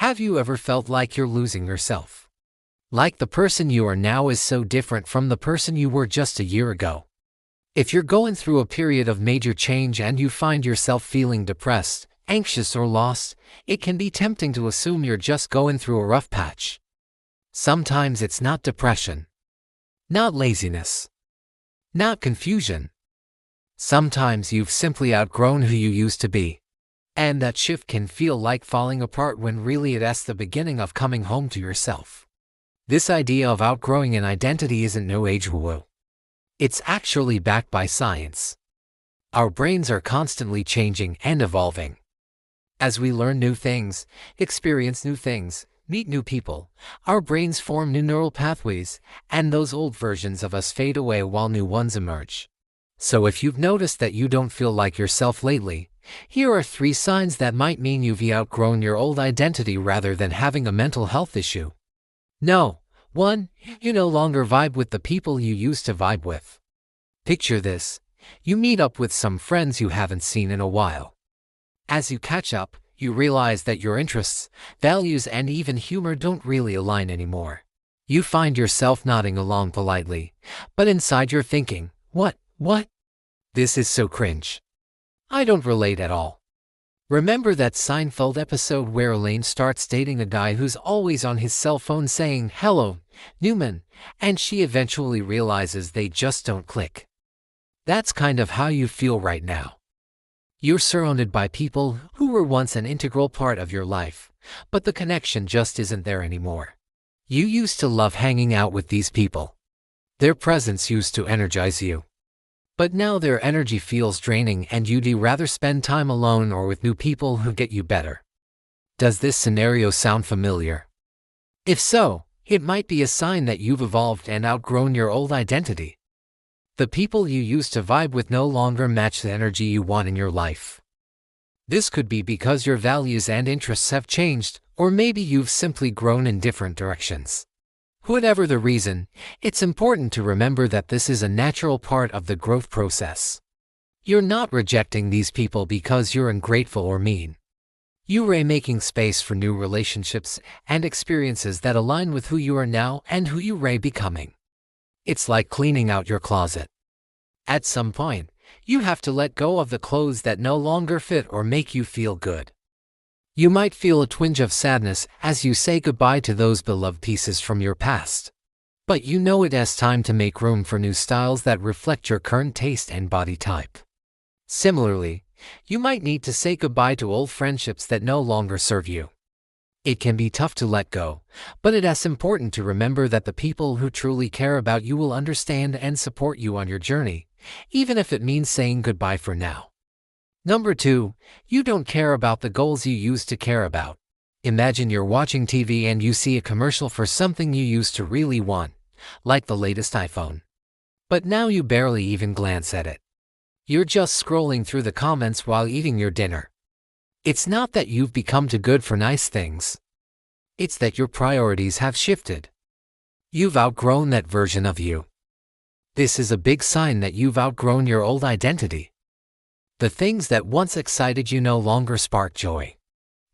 Have you ever felt like you're losing yourself? Like the person you are now is so different from the person you were just a year ago? If you're going through a period of major change and you find yourself feeling depressed, anxious, or lost, it can be tempting to assume you're just going through a rough patch. Sometimes it's not depression, not laziness, not confusion. Sometimes you've simply outgrown who you used to be. And that shift can feel like falling apart when really it's the beginning of coming home to yourself. This idea of outgrowing an identity isn't no age woo. It's actually backed by science. Our brains are constantly changing and evolving. As we learn new things, experience new things, meet new people, our brains form new neural pathways, and those old versions of us fade away while new ones emerge. So if you've noticed that you don't feel like yourself lately, here are 3 signs that might mean you've outgrown your old identity rather than having a mental health issue. No. 1. You no longer vibe with the people you used to vibe with. Picture this. You meet up with some friends you haven't seen in a while. As you catch up, you realize that your interests, values, and even humor don't really align anymore. You find yourself nodding along politely, but inside you're thinking, What? This is so cringe. I don't relate at all. Remember that Seinfeld episode where Elaine starts dating a guy who's always on his cell phone saying, "Hello, Newman," and she eventually realizes they just don't click? That's kind of how you feel right now. You're surrounded by people who were once an integral part of your life, but the connection just isn't there anymore. You used to love hanging out with these people. Their presence used to energize you. But now their energy feels draining and you'd rather spend time alone or with new people who get you better. Does this scenario sound familiar? If so, it might be a sign that you've evolved and outgrown your old identity. The people you used to vibe with no longer match the energy you want in your life. This could be because your values and interests have changed, or maybe you've simply grown in different directions. Whatever the reason, it's important to remember that this is a natural part of the growth process. You're not rejecting these people because you're ungrateful or mean. You're making space for new relationships and experiences that align with who you are now and who you're becoming. It's like cleaning out your closet. At some point, you have to let go of the clothes that no longer fit or make you feel good. You might feel a twinge of sadness as you say goodbye to those beloved pieces from your past. But you know it is time to make room for new styles that reflect your current taste and body type. Similarly, you might need to say goodbye to old friendships that no longer serve you. It can be tough to let go, but it is important to remember that the people who truly care about you will understand and support you on your journey, even if it means saying goodbye for now. Number 2, you don't care about the goals you used to care about. Imagine you're watching TV and you see a commercial for something you used to really want, like the latest iPhone. But now you barely even glance at it. You're just scrolling through the comments while eating your dinner. It's not that you've become too good for nice things. It's that your priorities have shifted. You've outgrown that version of you. This is a big sign that you've outgrown your old identity. The things that once excited you no longer spark joy.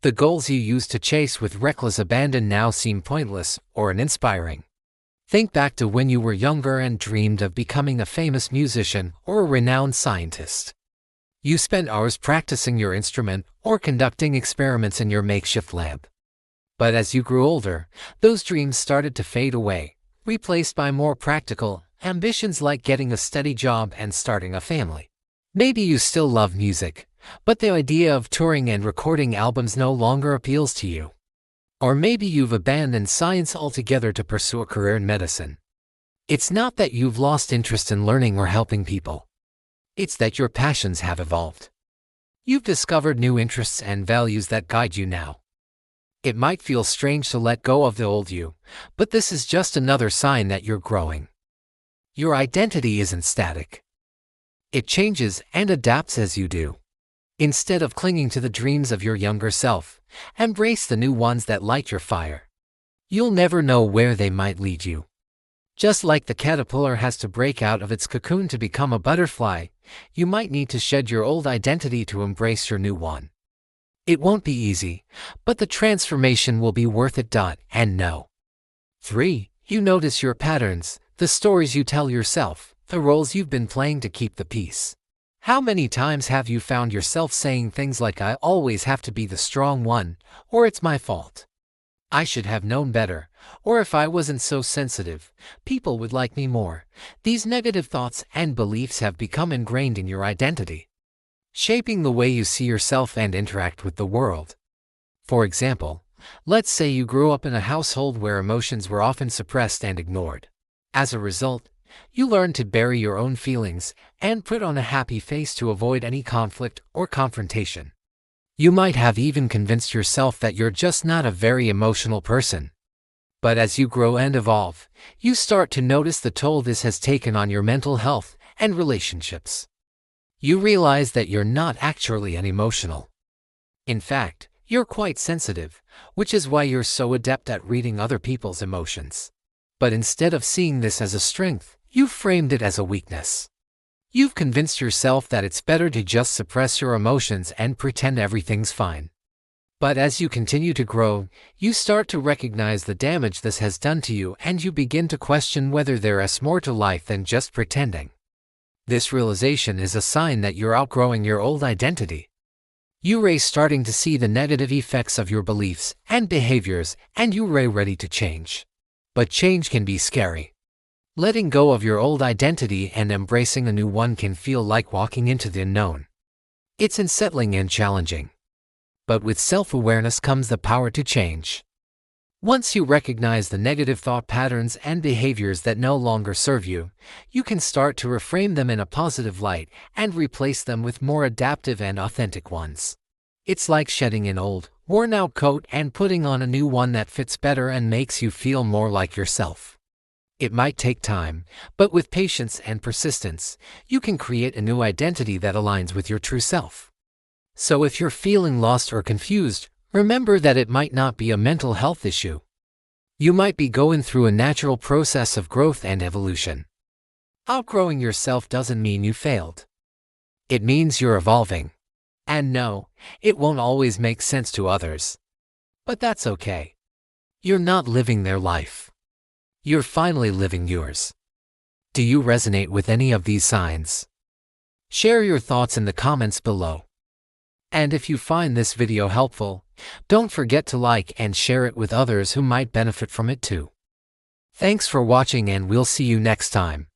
The goals you used to chase with reckless abandon now seem pointless or uninspiring. Think back to when you were younger and dreamed of becoming a famous musician or a renowned scientist. You spent hours practicing your instrument or conducting experiments in your makeshift lab. But as you grew older, those dreams started to fade away, replaced by more practical ambitions like getting a steady job and starting a family. Maybe you still love music, but the idea of touring and recording albums no longer appeals to you. Or maybe you've abandoned science altogether to pursue a career in medicine. It's not that you've lost interest in learning or helping people. It's that your passions have evolved. You've discovered new interests and values that guide you now. It might feel strange to let go of the old you, but this is just another sign that you're growing. Your identity isn't static. It changes and adapts as you do. Instead of clinging to the dreams of your younger self, embrace the new ones that light your fire. You'll never know where they might lead you. Just like the caterpillar has to break out of its cocoon to become a butterfly, you might need to shed your old identity to embrace your new one. It won't be easy, but the transformation will be worth it. And no. 3. You notice your patterns, the stories you tell yourself, the roles you've been playing to keep the peace. How many times have you found yourself saying things like, "I always have to be the strong one," or "It's my fault. I should have known better," or "If I wasn't so sensitive, people would like me more." These negative thoughts and beliefs have become ingrained in your identity, shaping the way you see yourself and interact with the world. For example, let's say you grew up in a household where emotions were often suppressed and ignored. As a result, you learned to bury your own feelings and put on a happy face to avoid any conflict or confrontation. You might have even convinced yourself that you're just not a very emotional person. But as you grow and evolve, you start to notice the toll this has taken on your mental health and relationships. You realize that you're not actually unemotional. In fact, you're quite sensitive, which is why you're so adept at reading other people's emotions. But instead of seeing this as a strength, you've framed it as a weakness. You've convinced yourself that it's better to just suppress your emotions and pretend everything's fine. But as you continue to grow, you start to recognize the damage this has done to you, and you begin to question whether there's more to life than just pretending. This realization is a sign that you're outgrowing your old identity. You're starting to see the negative effects of your beliefs and behaviors, and you're ready to change. But change can be scary. Letting go of your old identity and embracing a new one can feel like walking into the unknown. It's unsettling and challenging. But with self-awareness comes the power to change. Once you recognize the negative thought patterns and behaviors that no longer serve you, you can start to reframe them in a positive light and replace them with more adaptive and authentic ones. It's like shedding an old, worn-out coat and putting on a new one that fits better and makes you feel more like yourself. It might take time, but with patience and persistence, you can create a new identity that aligns with your true self. So if you're feeling lost or confused, remember that it might not be a mental health issue. You might be going through a natural process of growth and evolution. Outgrowing yourself doesn't mean you failed. It means you're evolving. And no, it won't always make sense to others. But that's okay. You're not living their life. You're finally living yours. Do you resonate with any of these signs? Share your thoughts in the comments below. And if you find this video helpful, don't forget to like and share it with others who might benefit from it too. Thanks for watching, and we'll see you next time.